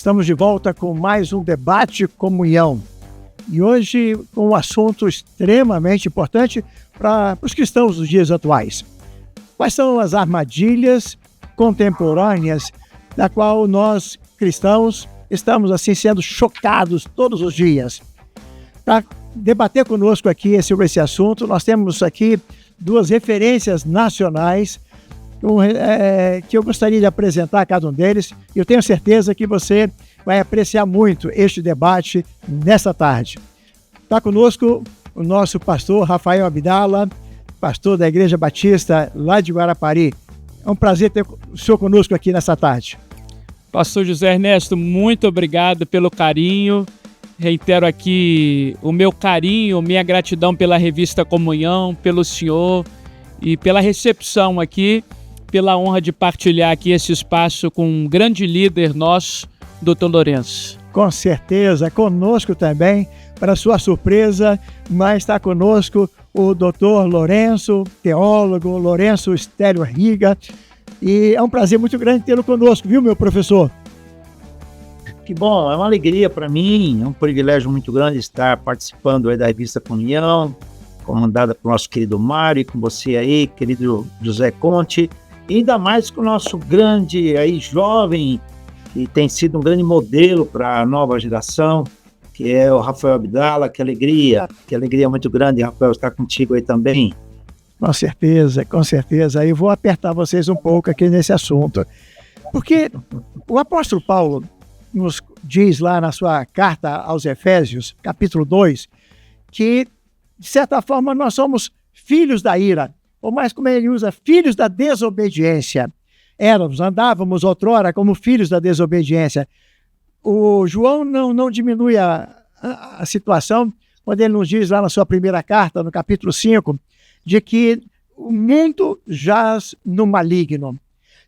Estamos de volta com mais um debate comunhão. E hoje com um assunto extremamente importante para os cristãos dos dias atuais. Quais são as armadilhas contemporâneas da qual nós, cristãos, estamos assim sendo chocados todos os dias? Para debater conosco aqui sobre esse assunto, nós temos aqui duas referências nacionais que eu gostaria de apresentar a cada um deles. Eu tenho certeza que você vai apreciar muito este debate nessa tarde. Está conosco o nosso pastor Rafael Abdala, pastor da Igreja Batista lá de Guarapari. É um prazer ter o senhor conosco aqui nessa tarde. Pastor José Ernesto, muito obrigado pelo carinho. Reitero aqui o meu carinho, minha gratidão pela revista Comunhão, pelo senhor e pela recepção aqui, pela honra de partilhar aqui esse espaço com um grande líder nosso, Dr. Lourenço. Com certeza, conosco também, para sua surpresa, mas está conosco o Dr. Lourenço, teólogo, Lourenço Estélio Riga, e é um prazer muito grande tê-lo conosco, viu, meu professor? Que bom, é uma alegria para mim, é um privilégio muito grande estar participando aí da revista Comunhão, comandada pelo nosso querido Mário, e com você aí, querido José Conte, e ainda mais com o nosso grande aí jovem, que tem sido um grande modelo para a nova geração, que é o Rafael Abdala. Que alegria muito grande, Rafael, estar contigo aí também. Com certeza, com certeza. Eu vou apertar vocês um pouco aqui nesse assunto, porque o apóstolo Paulo nos diz lá na sua carta aos Efésios, capítulo 2, que, de certa forma, nós somos filhos da ira, ou mais como ele usa, filhos da desobediência. Andávamos outrora como filhos da desobediência. O João não diminui a situação quando ele nos diz lá na sua primeira carta, no capítulo 5, de que o mundo jaz no maligno.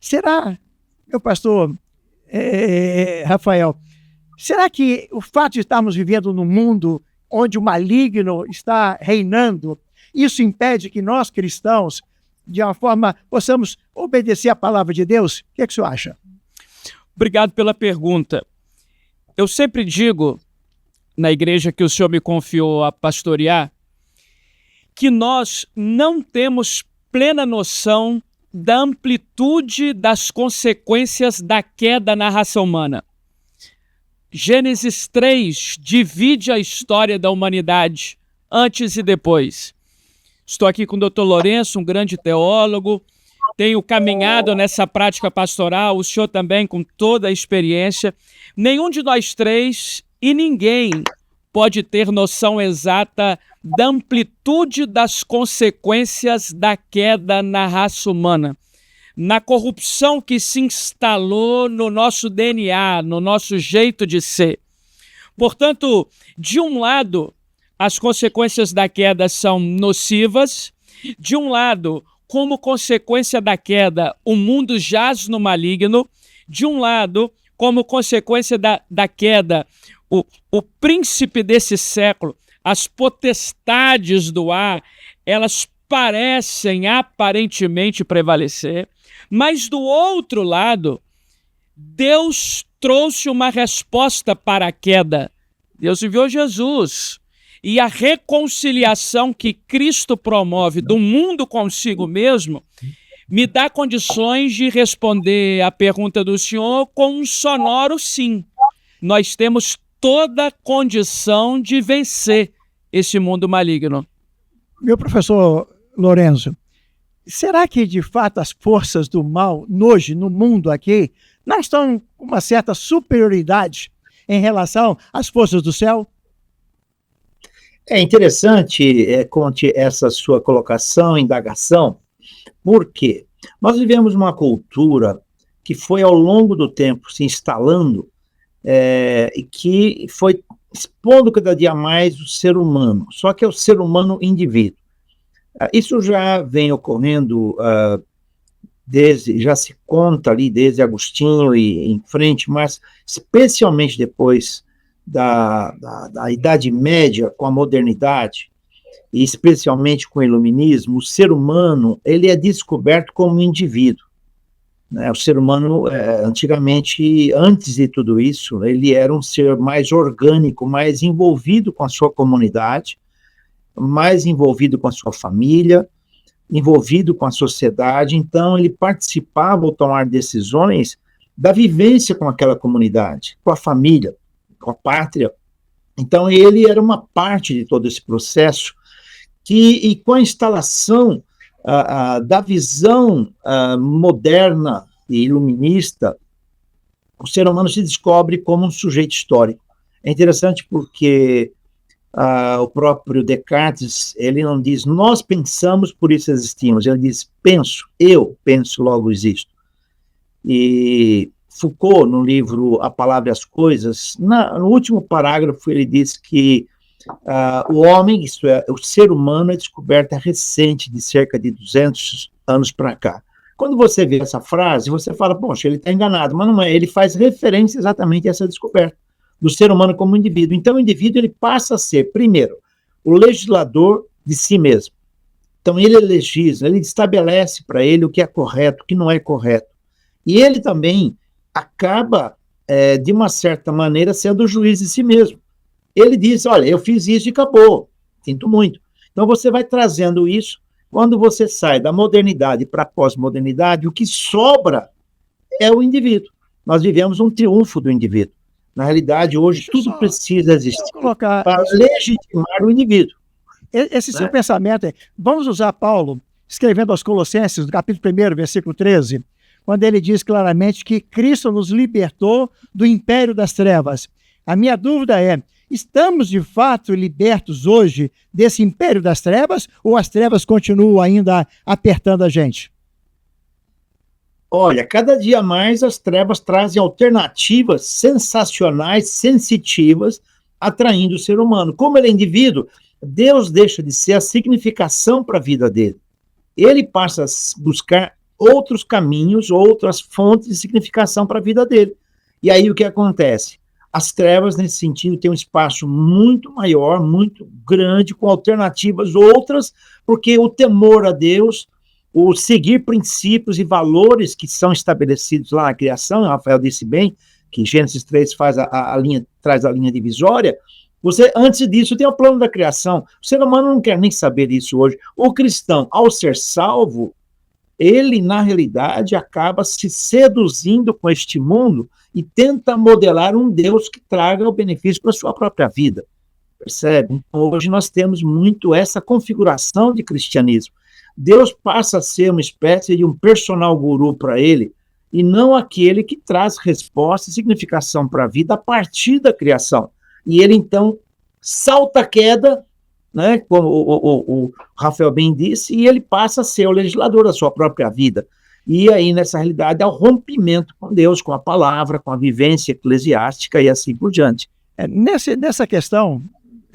Será, meu pastor Rafael, será que o fato de estarmos vivendo num mundo onde o maligno está reinando, isso impede que nós, cristãos, de uma forma, possamos obedecer a palavra de Deus? O que é que o senhor acha? Obrigado pela pergunta. Eu sempre digo, na igreja que o senhor me confiou a pastorear, que nós não temos plena noção da amplitude das consequências da queda na raça humana. Gênesis 3 divide a história da humanidade antes e depois. Estou aqui com o Dr. Lourenço, um grande teólogo, tenho caminhado nessa prática pastoral, o senhor também com toda a experiência. Nenhum de nós três e ninguém pode ter noção exata da amplitude das consequências da queda na raça humana, na corrupção que se instalou no nosso DNA, no nosso jeito de ser. Portanto, de um lado, as consequências da queda são nocivas. De um lado, como consequência da queda, o mundo jaz no maligno. De um lado, como consequência da queda, o príncipe desse século, as potestades do ar, elas parecem aparentemente prevalecer. Mas do outro lado, Deus trouxe uma resposta para a queda. Deus enviou Jesus. E a reconciliação que Cristo promove do mundo consigo mesmo me dá condições de responder a pergunta do senhor com um sonoro sim. Nós temos toda a condição de vencer esse mundo maligno. Meu professor Lourenço, será que de fato as forças do mal hoje no mundo aqui não estão com uma certa superioridade em relação às forças do céu? É interessante, Conte, essa sua colocação, indagação, porque nós vivemos uma cultura que foi ao longo do tempo se instalando e que foi expondo cada dia mais o ser humano, só que é o ser humano indivíduo. Isso já vem ocorrendo já se conta ali desde Agostinho e em frente, mas especialmente depois da Idade Média com a modernidade, e especialmente com o iluminismo, o ser humano ele é descoberto como um indivíduo. né? O ser humano, antigamente, antes de tudo isso, ele era um ser mais orgânico, mais envolvido com a sua comunidade, mais envolvido com a sua família, envolvido com a sociedade. Então ele participava ao tomar decisões da vivência com aquela comunidade, com a família, com a pátria. Então ele era uma parte de todo esse processo e com a instalação da visão moderna e iluminista, o ser humano se descobre como um sujeito histórico. É interessante porque o próprio Descartes, ele não diz, nós pensamos, por isso existimos. Ele diz, penso, eu penso, logo existo. E Foucault, no livro A Palavra e as Coisas, no último parágrafo, ele diz que o homem, isto é, o ser humano, é descoberta recente, de cerca de 200 anos para cá. Quando você vê essa frase, você fala, poxa, ele está enganado, mas não é, ele faz referência exatamente a essa descoberta do ser humano como indivíduo. Então, o indivíduo ele passa a ser, primeiro, o legislador de si mesmo. Então, ele legisla, ele estabelece para ele o que é correto, o que não é correto. E ele também acaba, de uma certa maneira, sendo o juiz de si mesmo. Ele diz, olha, eu fiz isso e acabou, sinto muito. Então, você vai trazendo isso. Quando você sai da modernidade para a pós-modernidade, o que sobra é o indivíduo. Nós vivemos um triunfo do indivíduo. Na realidade, hoje, tudo precisa existir para legitimar o indivíduo. Esse seu pensamento vamos usar Paulo, escrevendo aos Colossenses, no capítulo 1, versículo 13, quando ele diz claramente que Cristo nos libertou do império das trevas. A minha dúvida é, estamos de fato libertos hoje desse império das trevas ou as trevas continuam ainda apertando a gente? Olha, cada dia mais as trevas trazem alternativas sensacionais, sensitivas, atraindo o ser humano. Como ele é indivíduo, Deus deixa de ser a significação para a vida dele. Ele passa a buscar outros caminhos, outras fontes de significação para a vida dele. E aí o que acontece? As trevas, nesse sentido, têm um espaço muito maior, muito grande, com alternativas outras, porque o temor a Deus, o seguir princípios e valores que são estabelecidos lá na criação, Rafael disse bem, que Gênesis 3 faz traz a linha divisória, você, antes disso, tem o plano da criação. O ser humano não quer nem saber disso hoje. O cristão, ao ser salvo, ele, na realidade, acaba se seduzindo com este mundo e tenta modelar um Deus que traga o benefício para a sua própria vida. Percebe? Então, hoje nós temos muito essa configuração de cristianismo. Deus passa a ser uma espécie de um personal guru para ele, e não aquele que traz resposta e significação para a vida a partir da criação. E ele, então, salta a queda, né, como o Rafael bem disse, e ele passa a ser o legislador da sua própria vida. E aí, nessa realidade, há o rompimento com Deus, com a palavra, com a vivência eclesiástica e assim por diante. Nessa questão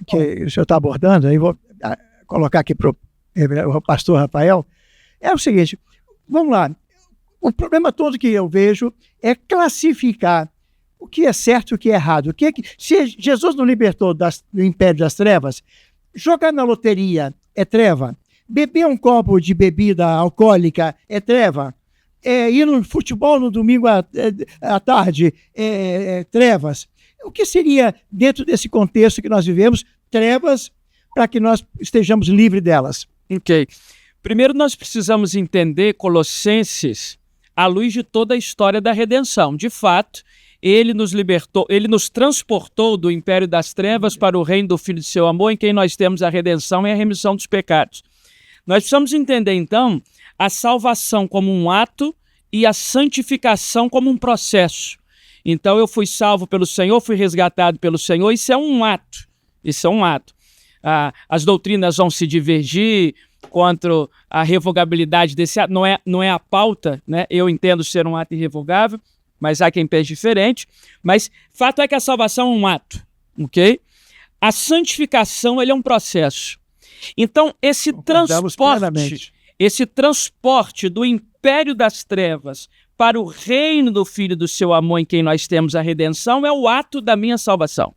que o senhor está abordando, aí vou colocar aqui para o pastor Rafael, é o seguinte, vamos lá, o problema todo que eu vejo é classificar o que é certo e o que é errado. Se Jesus nos libertou do império das trevas, jogar na loteria é treva, beber um copo de bebida alcoólica é treva, ir no futebol no domingo à tarde é trevas. O que seria, dentro desse contexto que nós vivemos, trevas para que nós estejamos livres delas? Ok. Primeiro nós precisamos entender Colossenses à luz de toda a história da redenção. De fato, ele nos libertou, ele nos transportou do império das trevas para o reino do Filho de seu amor, em quem nós temos a redenção e a remissão dos pecados. Nós precisamos entender, então, a salvação como um ato e a santificação como um processo. Então, eu fui salvo pelo Senhor, fui resgatado pelo Senhor, isso é um ato. Isso é um ato. As doutrinas vão se divergir contra a revogabilidade desse ato, não é a pauta, né? Eu entendo ser um ato irrevogável, mas há quem pense diferente, mas fato é que a salvação é um ato, ok? A santificação, ele é um processo. Então, esse transporte do império das trevas para o reino do Filho do seu amor, em quem nós temos a redenção, é o ato da minha salvação.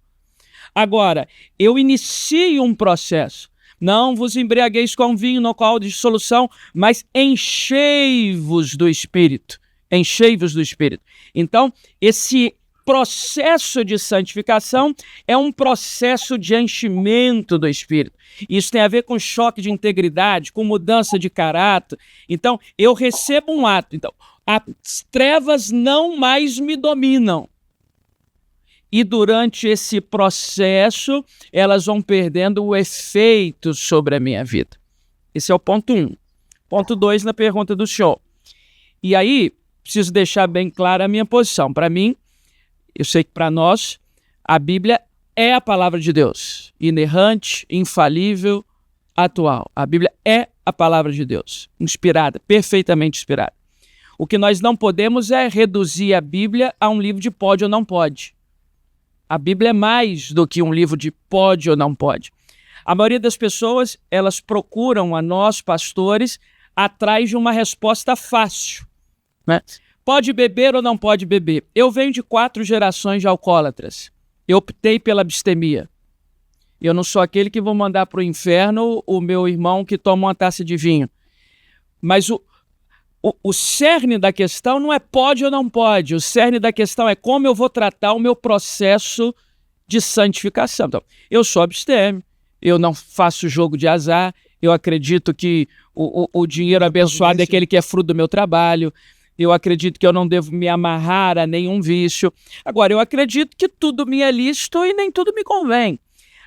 Agora, eu inicio um processo. Não vos embriagueis com vinho, no qual há dissolução, mas enchei-vos do Espírito. enchei-vos do Espírito. Então, esse processo de santificação é um processo de enchimento do Espírito. Isso tem a ver com choque de integridade, com mudança de caráter. Então, eu recebo um ato. Então, as trevas não mais me dominam. E durante esse processo, elas vão perdendo o efeito sobre a minha vida. Esse é o ponto 1. Ponto 2 na pergunta do senhor. E aí, preciso deixar bem clara a minha posição. Para mim, eu sei que para nós, a Bíblia é a palavra de Deus. Inerrante, infalível, atual. A Bíblia é a palavra de Deus. Inspirada, perfeitamente inspirada. O que nós não podemos é reduzir a Bíblia a um livro de pode ou não pode. A Bíblia é mais do que um livro de pode ou não pode. A maioria das pessoas, elas procuram a nós, pastores, atrás de uma resposta fácil, né? Pode beber ou não pode beber? Eu venho de 4 gerações de alcoólatras. Eu optei pela abstemia. Eu não sou aquele que vou mandar para o inferno o meu irmão que toma uma taça de vinho. Mas o cerne da questão não é pode ou não pode. O cerne da questão é como eu vou tratar o meu processo de santificação. Então, eu sou abstêmio, eu não faço jogo de azar, eu acredito que o dinheiro abençoado é aquele que é fruto do meu trabalho. Eu acredito que eu não devo me amarrar a nenhum vício. Agora, eu acredito que tudo me é lícito e nem tudo me convém.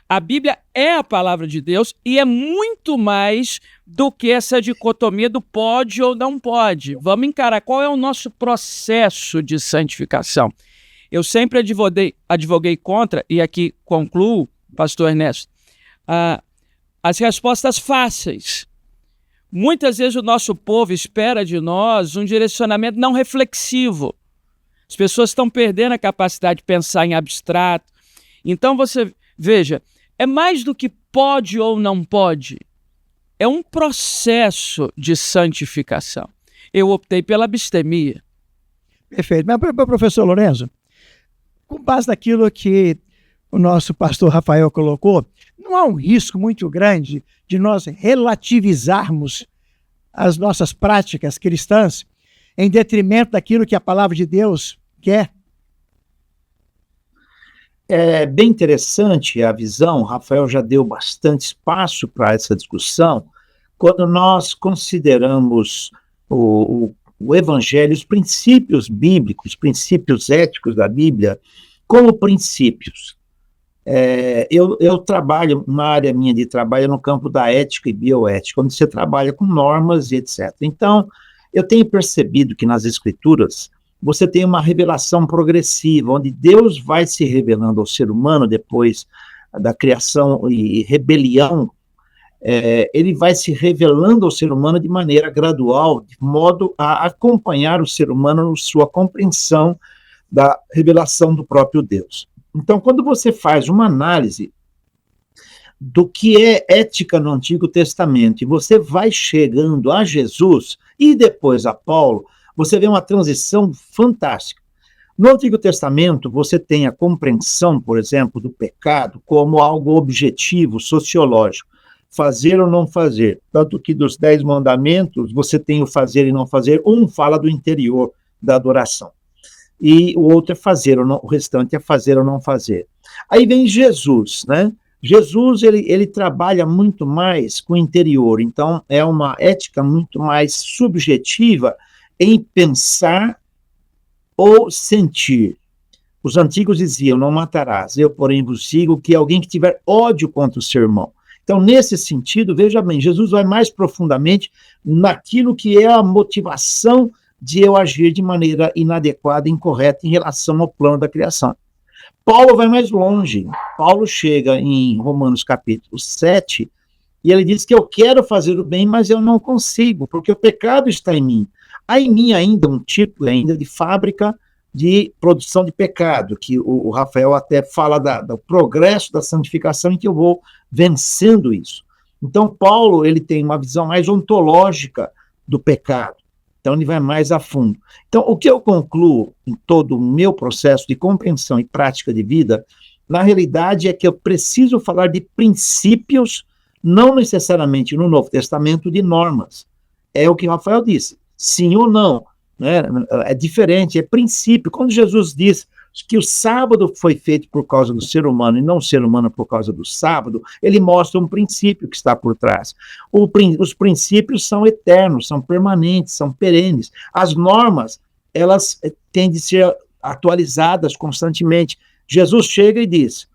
A Bíblia é a palavra de Deus e é muito mais do que essa dicotomia do pode ou não pode. Vamos encarar qual é o nosso processo de santificação. Eu sempre advoguei contra, e aqui concluo, pastor Ernesto, as respostas fáceis. Muitas vezes o nosso povo espera de nós um direcionamento não reflexivo. As pessoas estão perdendo a capacidade de pensar em abstrato. Então você, veja, é mais do que pode ou não pode. É um processo de santificação. Eu optei pela abstemia. Perfeito. Mas, professor Lorenzo, com base naquilo que o nosso pastor Rafael colocou, não há um risco muito grande de nós relativizarmos as nossas práticas cristãs em detrimento daquilo que a palavra de Deus quer? É bem interessante a visão, o Rafael já deu bastante espaço para essa discussão, quando nós consideramos o Evangelho, os princípios bíblicos, os princípios éticos da Bíblia, como princípios. Eu trabalho, uma área minha de trabalho no campo da ética e bioética, onde você trabalha com normas e etc. Então, eu tenho percebido que nas Escrituras você tem uma revelação progressiva, onde Deus vai se revelando ao ser humano depois da criação e rebelião, ele vai se revelando ao ser humano de maneira gradual, de modo a acompanhar o ser humano na sua compreensão da revelação do próprio Deus. Então, quando você faz uma análise do que é ética no Antigo Testamento e você vai chegando a Jesus e depois a Paulo, você vê uma transição fantástica. No Antigo Testamento, você tem a compreensão, por exemplo, do pecado como algo objetivo, sociológico. Fazer ou não fazer. Tanto que dos 10 mandamentos, você tem o fazer e não fazer. Um fala do interior da adoração. E o outro é fazer ou não, o restante é fazer ou não fazer. Aí vem Jesus, né? Jesus, ele trabalha muito mais com o interior, então é uma ética muito mais subjetiva em pensar ou sentir. Os antigos diziam, não matarás, eu porém vos digo que alguém que tiver ódio contra o seu irmão. Então, nesse sentido, veja bem, Jesus vai mais profundamente naquilo que é a motivação de eu agir de maneira inadequada, incorreta em relação ao plano da criação. Paulo vai mais longe. Paulo chega em Romanos capítulo 7 e ele diz que eu quero fazer o bem, mas eu não consigo, porque o pecado está em mim. Há em mim ainda um tipo ainda de fábrica de produção de pecado, que o Rafael até fala do progresso da santificação em que eu vou vencendo isso. Então, Paulo, ele tem uma visão mais ontológica do pecado. Então, ele vai mais a fundo. Então, o que eu concluo em todo o meu processo de compreensão e prática de vida, na realidade, é que eu preciso falar de princípios, não necessariamente no Novo Testamento, de normas. É o que Rafael disse, sim ou não. né? É diferente, é princípio. Quando Jesus diz que o sábado foi feito por causa do ser humano e não o ser humano por causa do sábado, ele mostra um princípio que está por trás. Os princípios são eternos, são permanentes, são perenes. As normas, elas têm de ser atualizadas constantemente. Jesus chega e diz: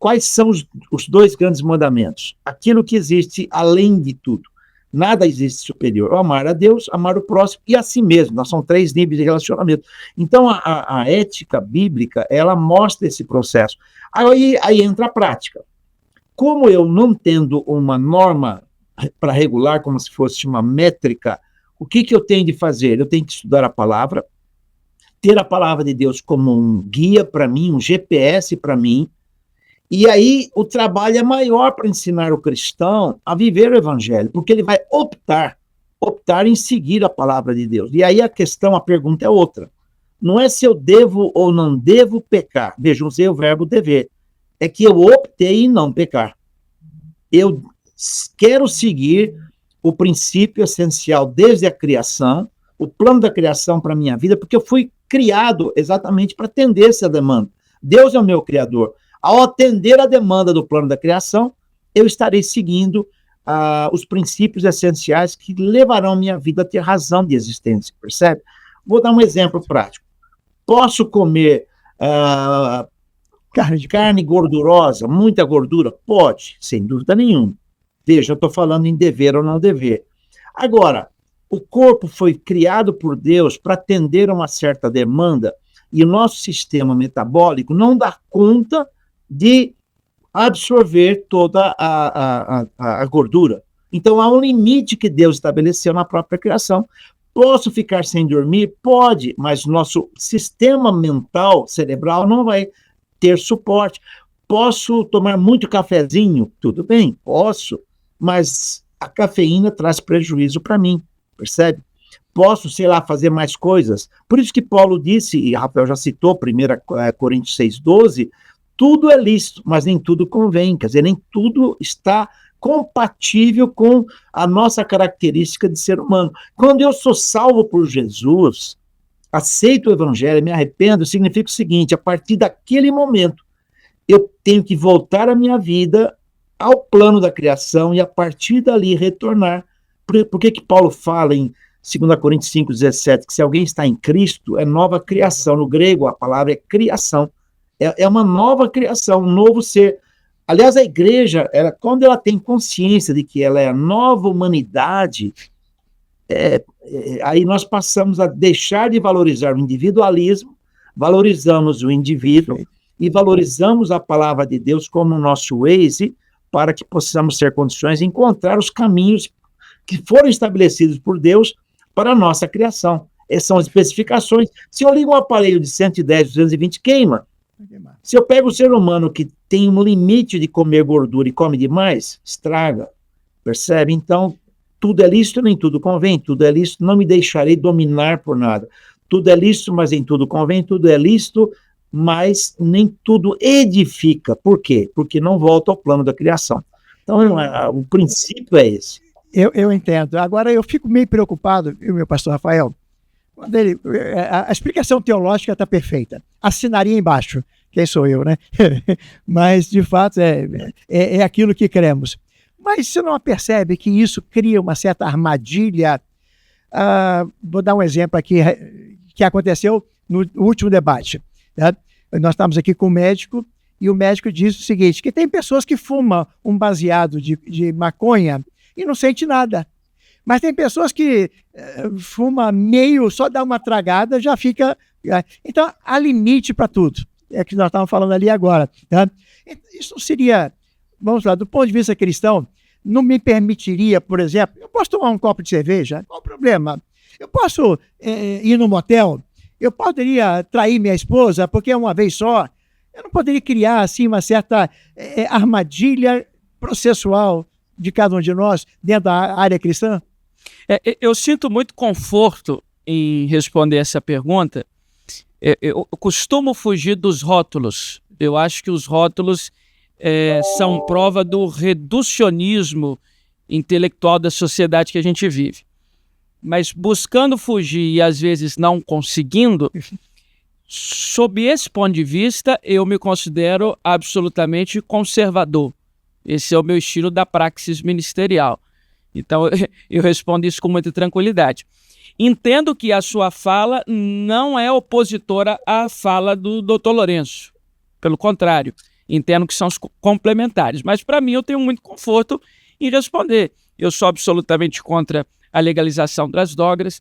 quais são os 2 grandes mandamentos? Aquilo que existe além de tudo. Nada existe superior. Amar a Deus, amar o próximo e a si mesmo. Nós são 3 níveis de relacionamento. Então, a ética bíblica, ela mostra esse processo. Aí entra a prática. Como eu não tendo uma norma para regular, como se fosse uma métrica, o que eu tenho de fazer? Eu tenho que estudar a palavra, ter a palavra de Deus como um guia para mim, um GPS para mim. E aí o trabalho é maior para ensinar o cristão a viver o evangelho, porque ele vai optar em seguir a palavra de Deus. E aí a pergunta é outra. Não é se eu devo ou não devo pecar. Veja, usei o verbo dever. É que eu optei em não pecar. Eu quero seguir o princípio essencial desde a criação, o plano da criação para a minha vida, porque eu fui criado exatamente para atender essa demanda. Deus é o meu criador. Ao atender a demanda do plano da criação, eu estarei seguindo os princípios essenciais que levarão minha vida a ter razão de existência, percebe? Vou dar um exemplo prático. Posso comer carne gordurosa, muita gordura? Pode, sem dúvida nenhuma. Veja, eu estou falando em dever ou não dever. Agora, o corpo foi criado por Deus para atender a uma certa demanda e o nosso sistema metabólico não dá conta de absorver toda a gordura. Então, há um limite que Deus estabeleceu na própria criação. Posso ficar sem dormir? Pode, mas nosso sistema mental, cerebral, não vai ter suporte. Posso tomar muito cafezinho? Tudo bem, posso, mas a cafeína traz prejuízo para mim, percebe? Posso, sei lá, fazer mais coisas. Por isso que Paulo disse, e Rafael já citou, 1 Coríntios 6,12, tudo é lícito, mas nem tudo convém, quer dizer, nem tudo está compatível com a nossa característica de ser humano. Quando eu sou salvo por Jesus, aceito o evangelho, me arrependo, significa o seguinte: a partir daquele momento, eu tenho que voltar a minha vida ao plano da criação e a partir dali retornar. Por que Paulo fala em 2 Coríntios 5,17, que se alguém está em Cristo, é nova criação? No grego, a palavra é criação. É uma nova criação, um novo ser. Aliás, a igreja, quando ela tem consciência de que ela é a nova humanidade, aí nós passamos a deixar de valorizar o individualismo, valorizamos o indivíduo e valorizamos a palavra de Deus como o nosso Waze, para que possamos ter condições de encontrar os caminhos que foram estabelecidos por Deus para a nossa criação. Essas são as especificações. Se eu ligo um aparelho de 110, 220, queima. Se eu pego o ser humano que tem um limite de comer gordura e come demais, estraga, percebe? Então, tudo é lícito, nem tudo convém, tudo é lícito, não me deixarei dominar por nada. Tudo é lícito, mas em tudo convém, tudo é lícito, mas nem tudo edifica. Por quê? Porque não volta ao plano da criação. Então, o princípio é esse. Eu entendo. Agora, eu fico meio preocupado, meu pastor Rafael, quando a explicação teológica está perfeita. Assinaria embaixo. Quem sou eu, né? Mas, de fato, é aquilo que cremos. Mas você não percebe que isso cria uma certa armadilha? Vou dar um exemplo aqui que aconteceu no último debate. Tá? Nós estamos aqui com o médico e o médico diz o seguinte, que tem pessoas que fumam um baseado de maconha e não sente nada. Mas tem pessoas que fumam meio, só dá uma tragada, já fica... Então, há limite para tudo. É o que nós estávamos falando ali agora. Tá? Isso seria, vamos lá, do ponto de vista cristão, não me permitiria, por exemplo, eu posso tomar um copo de cerveja, qual o problema? Eu posso ir no motel, eu poderia trair minha esposa, porque é uma vez só. Eu não poderia criar, assim, uma certa armadilha processual de cada um de nós dentro da área cristã? Eu sinto muito conforto em responder essa pergunta. Eu costumo fugir dos rótulos. Eu acho que os rótulos são prova do reducionismo intelectual da sociedade que a gente vive. mas buscando fugir e às vezes não conseguindo, sob esse ponto de vista, eu me considero absolutamente conservador. Esse é o meu estilo da praxis ministerial. Então, eu respondo isso com muita tranquilidade. Entendo que a sua fala não é opositora à fala do Dr. Lourenço. Pelo contrário, entendo que são complementares. Mas, para mim, eu tenho muito conforto em responder. Eu sou absolutamente contra a legalização das drogas.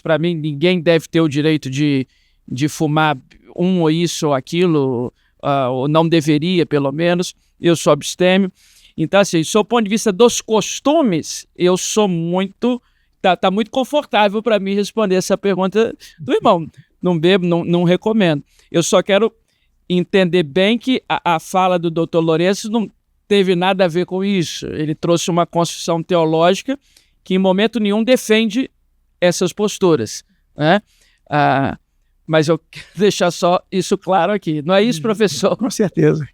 Para mim, ninguém deve ter o direito de fumar ou isso ou aquilo, ou não deveria, pelo menos. Eu sou abstêmio. Então, assim, sob o ponto de vista dos costumes, eu sou muito... Tá muito confortável para mim responder essa pergunta do irmão. Não bebo, não recomendo. Eu só quero entender bem que a fala do Dr. Lourenço não teve nada a ver com isso. Ele trouxe uma construção teológica que em momento nenhum defende essas posturas, né? Mas eu quero deixar só isso claro aqui. Não é isso, professor? Com certeza.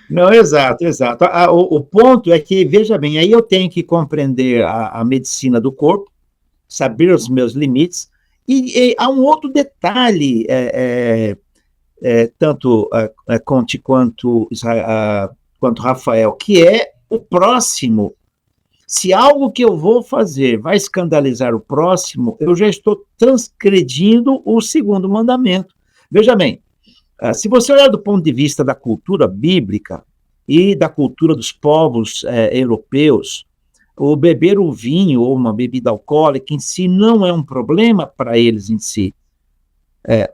Não, exato. O ponto é que, veja bem, aí eu tenho que compreender a medicina do corpo, saber os meus limites, e há um outro detalhe, tanto Conte quanto Rafael, que é o próximo. Se algo que eu vou fazer vai escandalizar o próximo, eu já estou transgredindo o segundo mandamento. Veja bem, se você olhar do ponto de vista da cultura bíblica e da cultura dos povos europeus, o beber o vinho ou uma bebida alcoólica em si não é um problema para eles em si.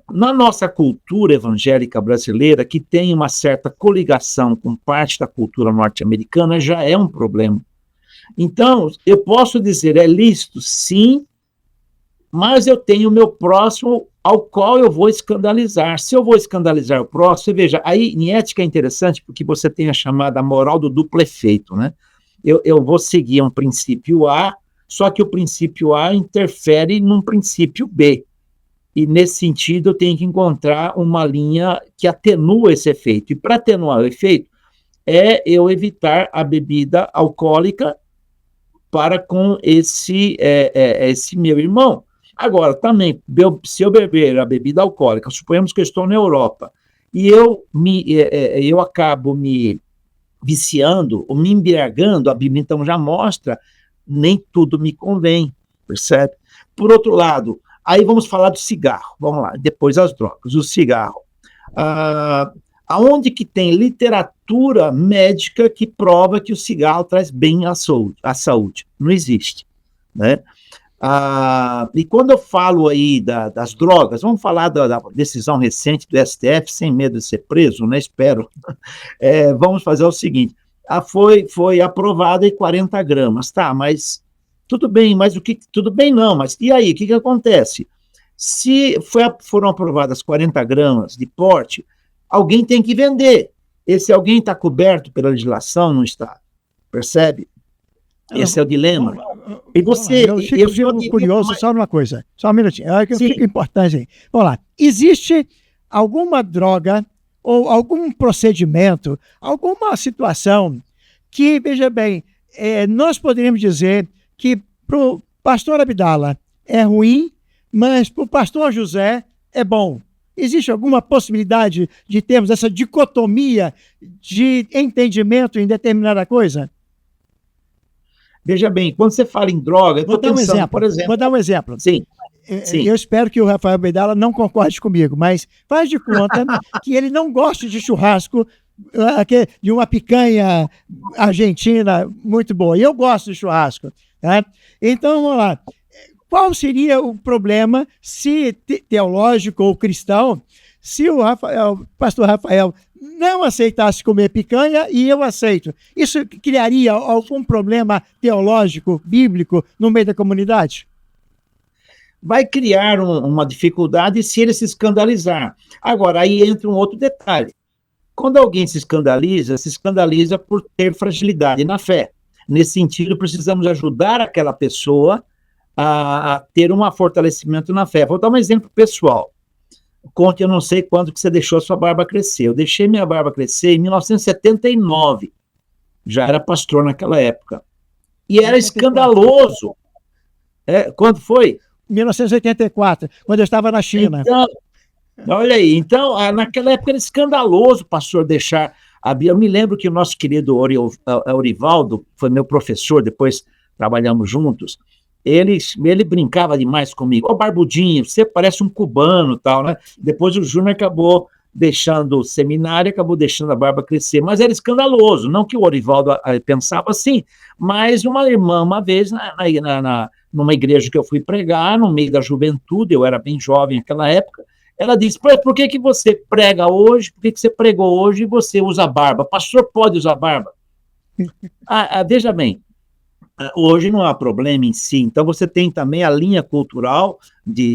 Na nossa cultura evangélica brasileira, que tem uma certa coligação com parte da cultura norte-americana, já é um problema. Então, eu posso dizer, é lícito, sim, mas eu tenho o meu próximo ao qual eu vou escandalizar. Se eu vou escandalizar o próximo, você veja, aí em ética é interessante porque você tem a chamada moral do duplo efeito, né? Eu vou seguir um princípio A, só que o princípio A interfere num princípio B. E nesse sentido eu tenho que encontrar uma linha que atenua esse efeito. E para atenuar o efeito, eu evitar a bebida alcoólica para com esse meu irmão. Agora, também, se eu beber a bebida alcoólica, suponhamos que eu estou na Europa, e eu acabo me viciando, ou me embriagando, a Bíblia então já mostra, nem tudo me convém, percebe? Por outro lado, aí vamos falar do cigarro, vamos lá, depois as drogas, o cigarro. Aonde que tem literatura médica que prova que o cigarro traz bem à saúde? Não existe, né? E quando eu falo aí das drogas, vamos falar da decisão recente do STF, sem medo de ser preso, né? Espero. Vamos fazer o seguinte, foi aprovada em 40 gramas, tá, mas tudo bem, tudo bem não, mas e aí, o que acontece? Se foram aprovadas 40 gramas de porte, alguém tem que vender. Esse alguém está coberto pela legislação, não está? Percebe? Esse é o dilema. E você... Eu fico curioso só numa coisa. Só um minutinho. Fica importante aí. Vamos lá. Existe alguma droga ou algum procedimento, alguma situação que, veja bem, nós poderíamos dizer que para o pastor Abdala é ruim, mas para o pastor José é bom. Existe alguma possibilidade de termos essa dicotomia de entendimento em determinada coisa? Veja bem, quando você fala em droga, Vou dar um exemplo. Sim. Eu espero que o Rafael Abdala não concorde comigo, mas faz de conta que ele não gosta de churrasco, de uma picanha argentina muito boa. E eu gosto de churrasco. Tá? Então, vamos lá. Qual seria o problema, se teológico ou cristão, se o pastor Rafael não aceitasse comer picanha e eu aceito? Isso criaria algum problema teológico, bíblico, no meio da comunidade? Vai criar uma dificuldade se ele se escandalizar. Agora, aí entra um outro detalhe. Quando alguém se escandaliza por ter fragilidade na fé. Nesse sentido, precisamos ajudar aquela pessoa a ter um fortalecimento na fé. Vou dar um exemplo pessoal. Conte, eu não sei quando que você deixou a sua barba crescer. Eu deixei minha barba crescer em 1979. Já era pastor naquela época. E era escandaloso. Quando foi? 1984, quando eu estava na China. Então, olha aí, então, naquela época era escandaloso o pastor deixar a Bíblia. Eu me lembro que o nosso querido Orivaldo, foi meu professor, depois trabalhamos juntos, ele brincava demais comigo. Ô, Barbudinho, você parece um cubano, tal, né? Depois o Júnior acabou deixando o seminário, acabou deixando a barba crescer, mas era escandaloso, não que o Orivaldo pensava assim, mas uma irmã, uma vez, numa igreja que eu fui pregar, no meio da juventude, eu era bem jovem naquela época, ela disse, por que você prega hoje, por que você pregou hoje e você usa barba? Pastor pode usar barba? Veja bem, hoje não há problema em si, então você tem também a linha cultural,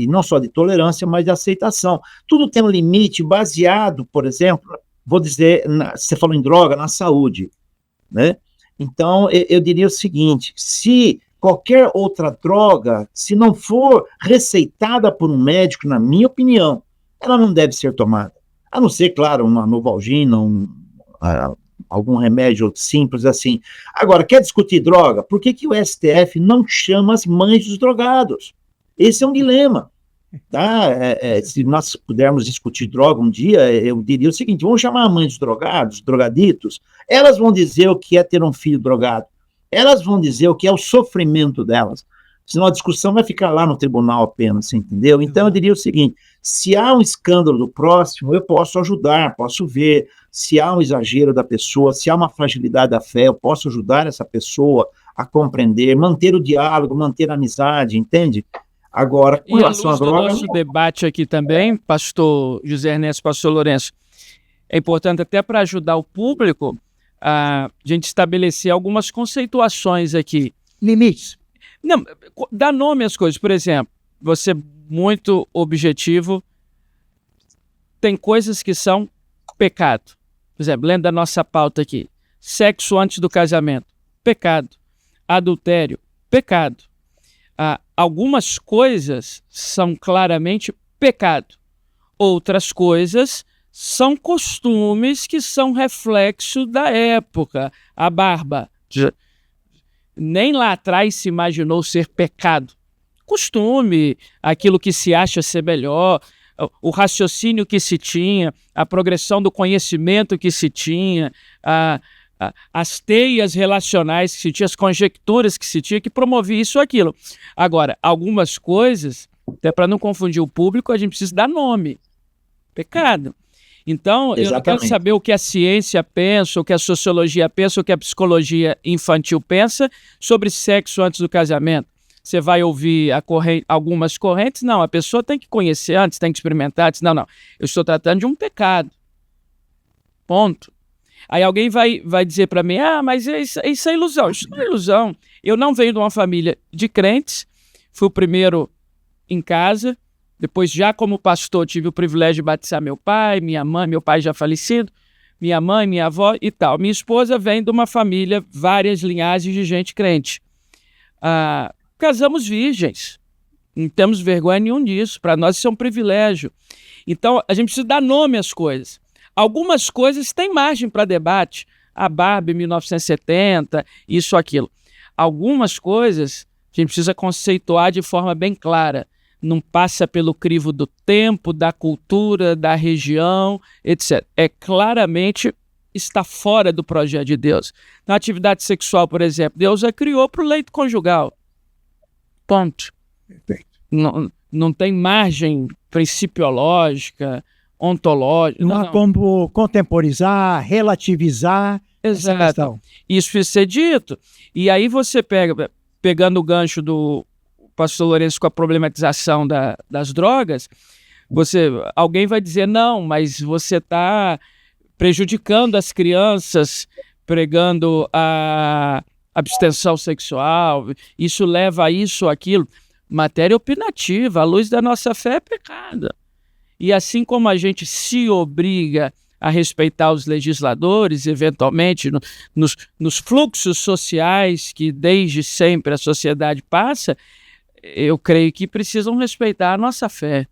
não só de tolerância, mas de aceitação. Tudo tem um limite baseado, por exemplo, vou dizer, você falou em droga, na saúde, né? Então, eu diria o seguinte, se qualquer outra droga, se não for receitada por um médico, na minha opinião, ela não deve ser tomada. A não ser, claro, uma Novalgina, algum remédio simples assim. Agora, quer discutir droga? Por que o STF não chama as mães dos drogados? Esse é um dilema. Tá? Se nós pudermos discutir droga um dia, eu diria o seguinte, vamos chamar a mãe dos drogados, drogaditos, elas vão dizer o que é ter um filho drogado, elas vão dizer o que é o sofrimento delas, senão a discussão vai ficar lá no tribunal apenas, entendeu? Então eu diria o seguinte, se há um escândalo do próximo, eu posso ajudar, posso ver, se há um exagero da pessoa, se há uma fragilidade da fé, eu posso ajudar essa pessoa a compreender, manter o diálogo, manter a amizade, entende? Agora, com relação à droga... nosso debate aqui também, pastor José Ernesto, pastor Lourenço, é importante até para ajudar o público a gente estabelecer algumas conceituações aqui. Limites. Não, dá nome às coisas. Por exemplo, você muito objetivo, tem coisas que são pecado. Por exemplo, lendo da nossa pauta aqui, sexo antes do casamento, pecado. Adultério, pecado. Algumas coisas são claramente pecado. Outras coisas são costumes que são reflexo da época. A barba, nem lá atrás se imaginou ser pecado. Costume, aquilo que se acha ser melhor, o raciocínio que se tinha, a progressão do conhecimento que se tinha, as teias relacionais que se tinha, as conjecturas que se tinha, que promovia isso ou aquilo. Agora, algumas coisas, até para não confundir o público, a gente precisa dar nome. Pecado. Então, eu não quero saber o que a ciência pensa, o que a sociologia pensa, o que a psicologia infantil pensa sobre sexo antes do casamento. Você vai ouvir algumas correntes? Não, a pessoa tem que conhecer antes, tem que experimentar antes. Não. Eu estou tratando de um pecado. Ponto. Aí alguém vai dizer para mim, mas isso é ilusão. Isso não é ilusão. Eu não venho de uma família de crentes, fui o primeiro em casa, depois já como pastor tive o privilégio de batizar meu pai, minha mãe, meu pai já falecido, minha mãe, minha avó e tal. Minha esposa vem de uma família, várias linhagens de gente crente. Casamos virgens, não temos vergonha nenhum disso, para nós isso é um privilégio. Então a gente precisa dar nome às coisas. Algumas coisas têm margem para debate, a Barbie 1970, isso, aquilo. Algumas coisas a gente precisa conceituar de forma bem clara, não passa pelo crivo do tempo, da cultura, da região, etc. Claramente está fora do projeto de Deus. Na atividade sexual, por exemplo, Deus a criou para o leito conjugal. Ponto. Não tem margem principiológica, ontológica. Não há como contemporizar, relativizar. Exato. Isso precisa ser dito. E aí você pegando o gancho do pastor Lourenço com a problematização das drogas, alguém vai dizer, não, mas você está prejudicando as crianças, pregando a abstenção sexual, isso leva a isso ou aquilo. Matéria opinativa, à luz da nossa fé é pecado. E assim como a gente se obriga a respeitar os legisladores, eventualmente, nos fluxos sociais que desde sempre a sociedade passa, eu creio que precisam respeitar a nossa fé.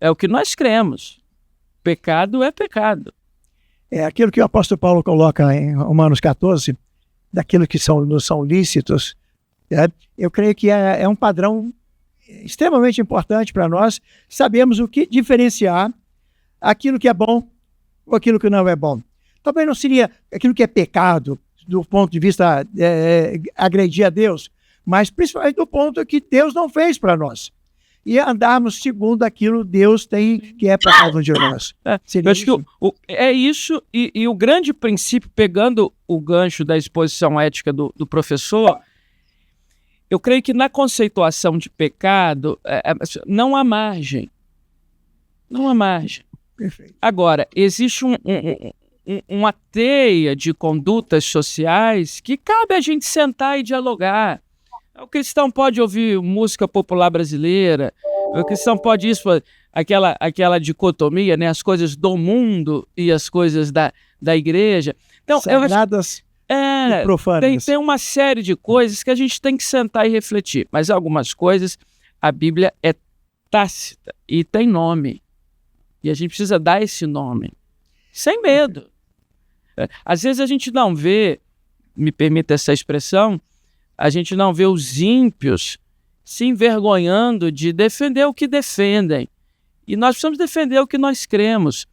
É o que nós cremos. Pecado é pecado. É aquilo que o apóstolo Paulo coloca em Romanos 14, daquilo que não são lícitos, Eu creio que é um padrão extremamente importante para nós. Sabemos o que diferenciar aquilo que é bom ou aquilo que não é bom. Também não seria aquilo que é pecado, do ponto de vista agredir a Deus, mas principalmente do ponto que Deus não fez para nós. E andarmos segundo aquilo que Deus tem, que é para cada um de nós. Eu acho que é isso, e o grande princípio, pegando o gancho da exposição ética do professor, eu creio que na conceituação de pecado, não há margem. Não há margem. Perfeito. Agora, existe uma teia de condutas sociais que cabe a gente sentar e dialogar. O cristão pode ouvir música popular brasileira, o cristão pode isso, aquela dicotomia, né? As coisas do mundo e as coisas da igreja. Então, sagradas e profanas. Tem uma série de coisas que a gente tem que sentar e refletir, mas algumas coisas a Bíblia é tácita e tem nome. E a gente precisa dar esse nome, sem medo. Às vezes a gente não vê, me permita essa expressão, a gente não vê os ímpios se envergonhando de defender o que defendem. E nós precisamos defender o que nós cremos.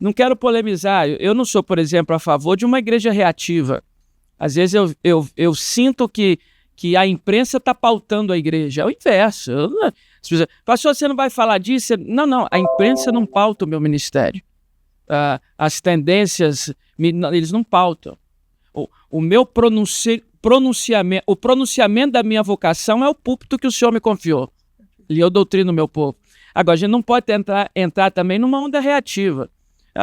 Não quero polemizar, eu não sou, por exemplo, a favor de uma igreja reativa. Às vezes eu sinto que a imprensa está pautando a igreja. É o inverso. Pastor, você não vai falar disso? Não, a imprensa não pauta o meu ministério. As tendências, eles não pautam. O meu pronunciamento, o pronunciamento da minha vocação é o púlpito que o Senhor me confiou. E eu doutrino o meu povo. Agora, a gente não pode entrar também numa onda reativa.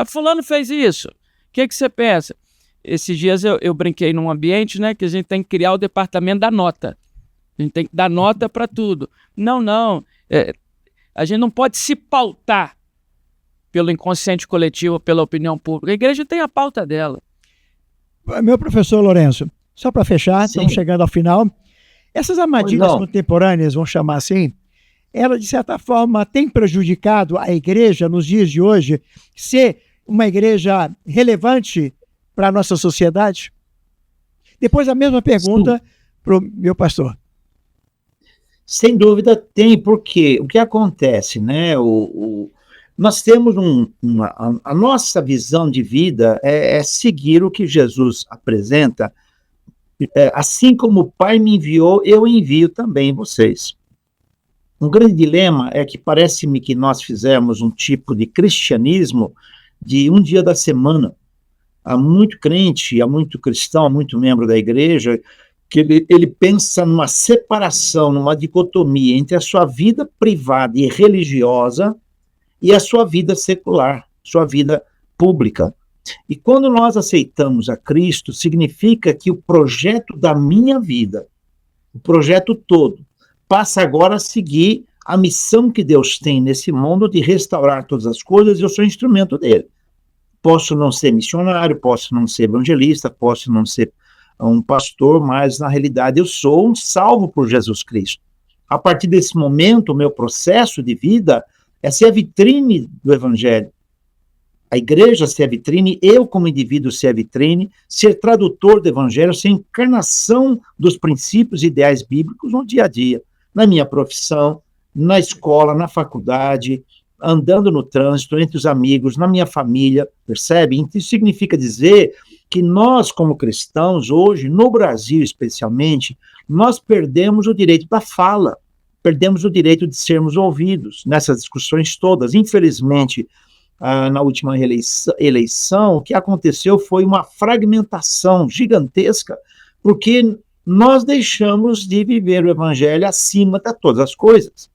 Fulano fez isso. O que você pensa? Esses dias eu brinquei num ambiente, né, que a gente tem que criar o departamento da nota. A gente tem que dar nota para tudo. Não. A gente não pode se pautar pelo inconsciente coletivo, pela opinião pública. A igreja tem a pauta dela. Meu professor Lourenço, só para fechar, Sim. estamos chegando ao final. Essas armadilhas contemporâneas, vamos chamar assim, ela, de certa forma, tem prejudicado a igreja nos dias de hoje ser uma igreja relevante para a nossa sociedade? Depois a mesma pergunta para o meu pastor. Sem dúvida tem, porque o que acontece, né? Nós temos a nossa visão de vida é seguir o que Jesus apresenta. Assim como o Pai me enviou, eu envio também vocês. Um grande dilema é que parece-me que nós fizemos um tipo de cristianismo de um dia da semana. Há muito crente, há muito cristão, há muito membro da igreja que ele pensa numa separação, numa dicotomia entre a sua vida privada e religiosa e a sua vida secular, sua vida pública. E quando nós aceitamos a Cristo, significa que o projeto da minha vida, o projeto todo, passa agora a seguir a missão que Deus tem nesse mundo de restaurar todas as coisas, e eu sou instrumento dele. Posso não ser missionário, posso não ser evangelista, posso não ser um pastor, mas na realidade eu sou um salvo por Jesus Cristo. A partir desse momento, o meu processo de vida é ser a vitrine do evangelho. A igreja ser a vitrine, eu como indivíduo ser a vitrine, ser tradutor do evangelho, ser encarnação dos princípios e ideais bíblicos no dia a dia, na minha profissão, na escola, na faculdade, andando no trânsito, entre os amigos, na minha família, percebe? Isso significa dizer que nós, como cristãos, hoje, no Brasil especialmente, nós perdemos o direito da fala, perdemos o direito de sermos ouvidos nessas discussões todas. Infelizmente, na última eleição, o que aconteceu foi uma fragmentação gigantesca, porque nós deixamos de viver o evangelho acima de todas as coisas.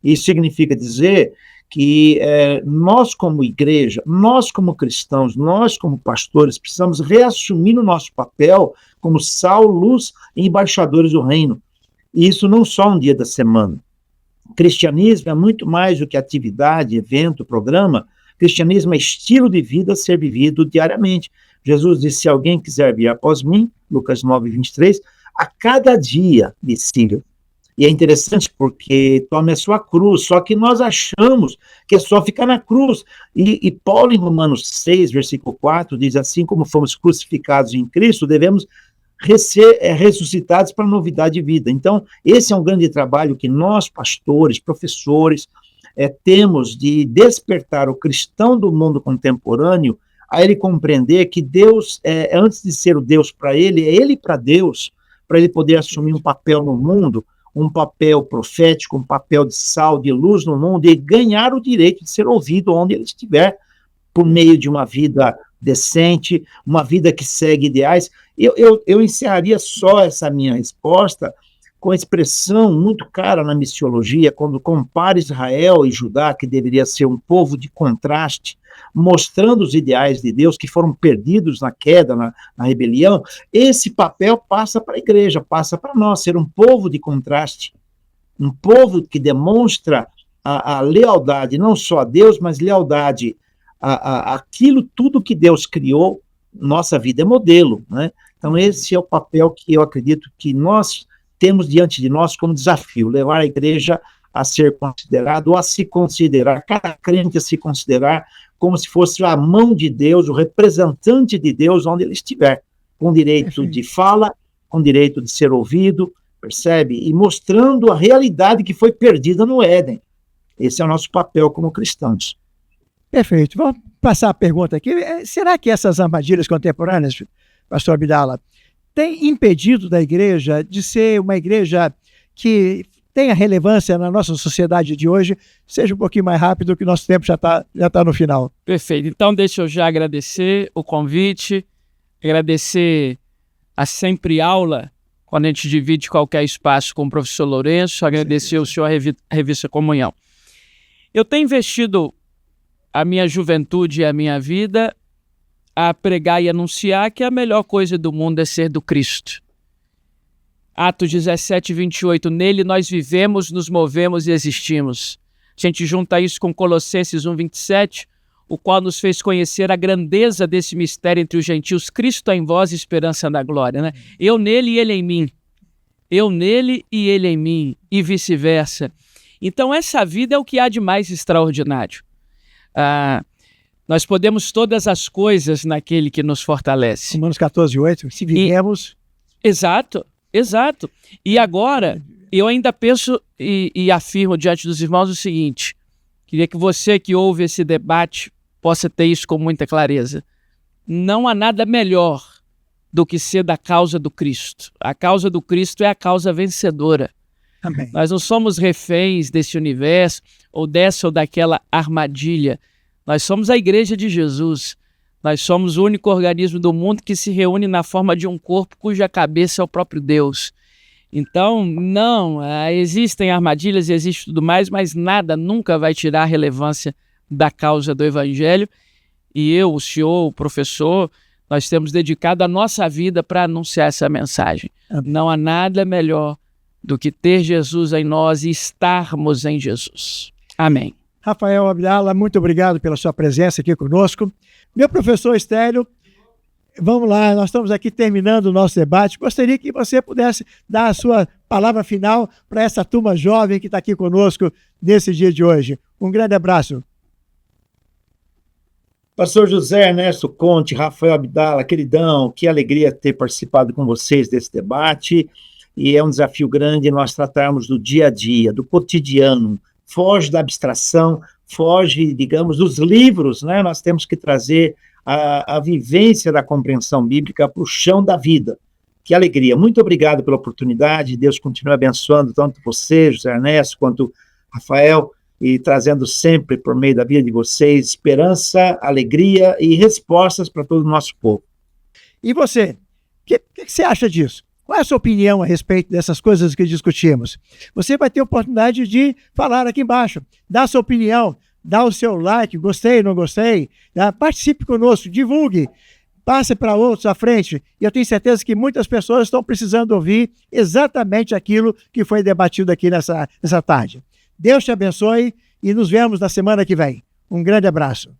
Isso significa dizer que nós como igreja, nós como cristãos, nós como pastores, precisamos reassumir o nosso papel como sal, luz e embaixadores do reino. E isso não só um dia da semana. Cristianismo é muito mais do que atividade, evento, programa. Cristianismo é estilo de vida a ser vivido diariamente. Jesus disse, se alguém quiser vir após mim, Lucas 9:23, a cada dia me siga. E é interessante porque tome a sua cruz, só que nós achamos que é só ficar na cruz. E Paulo, em Romanos 6, versículo 4, diz assim, como fomos crucificados em Cristo, devemos ressuscitados para novidade de vida. Então, esse é um grande trabalho que nós, pastores, professores, temos de despertar o cristão do mundo contemporâneo a ele compreender que Deus, antes de ser o Deus para ele, é ele para Deus, para ele poder assumir um papel no mundo, um papel profético, um papel de sal, de luz no mundo, e ganhar o direito de ser ouvido onde ele estiver, por meio de uma vida decente, uma vida que segue ideais. Eu encerraria só essa minha resposta com a expressão muito cara na missiologia, quando compara Israel e Judá, que deveria ser um povo de contraste, mostrando os ideais de Deus que foram perdidos na queda, na rebelião. Esse papel passa para a igreja, passa para nós, ser um povo de contraste, um povo que demonstra a lealdade, não só a Deus, mas lealdade aquilo tudo que Deus criou. Nossa vida é modelo, né? Então esse é o papel que eu acredito que nós temos diante de nós como desafio, levar a igreja a ser considerado, ou a se considerar, cada crente a se considerar como se fosse a mão de Deus, o representante de Deus onde ele estiver, com direito de fala, com direito de ser ouvido, percebe? E mostrando a realidade que foi perdida no Éden. Esse é o nosso papel como cristãos. Perfeito. Vamos passar a pergunta aqui. Será que essas armadilhas contemporâneas, pastor Abdala, têm impedido da igreja de ser uma igreja que tenha relevância na nossa sociedade de hoje? Seja um pouquinho mais rápido, que o nosso tempo já tá no final. Perfeito. Então, deixa eu já agradecer o convite, agradecer a Sempre Aula, quando a gente divide qualquer espaço com o professor Lourenço, agradecer o senhor a Revista Comunhão. Eu tenho investido a minha juventude e a minha vida a pregar e anunciar que a melhor coisa do mundo é ser do Cristo. Atos 17, 28, nele nós vivemos, nos movemos e existimos. A gente junta isso com Colossenses 1, 27, o qual nos fez conhecer a grandeza desse mistério entre os gentios, Cristo em vós, esperança da glória, né? Eu nele e ele em mim. Eu nele e ele em mim, e vice-versa. Então essa vida é o que há de mais extraordinário. Nós podemos todas as coisas naquele que nos fortalece. Romanos 14, 8, se vivemos... Exato. E agora, eu ainda penso e afirmo diante dos irmãos o seguinte, queria que você que ouve esse debate possa ter isso com muita clareza. Não há nada melhor do que ser da causa do Cristo. A causa do Cristo é a causa vencedora. Amém. Nós não somos reféns desse universo ou dessa ou daquela armadilha. Nós somos a igreja de Jesus. Nós somos o único organismo do mundo que se reúne na forma de um corpo cuja cabeça é o próprio Deus. Então, não, existem armadilhas e existe tudo mais, mas nada nunca vai tirar a relevância da causa do Evangelho. E eu, o senhor, o professor, nós temos dedicado a nossa vida para anunciar essa mensagem. Não há nada melhor do que ter Jesus em nós e estarmos em Jesus. Amém. Rafael Abdala, muito obrigado pela sua presença aqui conosco. Meu professor Estélio, vamos lá, nós estamos aqui terminando o nosso debate. Gostaria que você pudesse dar a sua palavra final para essa turma jovem que está aqui conosco nesse dia de hoje. Um grande abraço. Pastor José Ernesto Conte, Rafael Abdala, queridão, que alegria ter participado com vocês desse debate. E é um desafio grande nós tratarmos do dia a dia, do cotidiano. Foge da abstração, foge, digamos, dos livros, né? Nós temos que trazer a vivência da compreensão bíblica para o chão da vida. Que alegria. Muito obrigado pela oportunidade. Deus continue abençoando tanto você, José Ernesto, quanto Rafael, e trazendo sempre, por meio da vida de vocês, esperança, alegria e respostas para todo o nosso povo. E você? O que você acha disso? Qual é a sua opinião a respeito dessas coisas que discutimos? Você vai ter a oportunidade de falar aqui embaixo, dar a sua opinião, dar o seu like, gostei, não gostei, participe conosco, divulgue, passe para outros à frente. E eu tenho certeza que muitas pessoas estão precisando ouvir exatamente aquilo que foi debatido aqui nessa tarde. Deus te abençoe e nos vemos na semana que vem. Um grande abraço.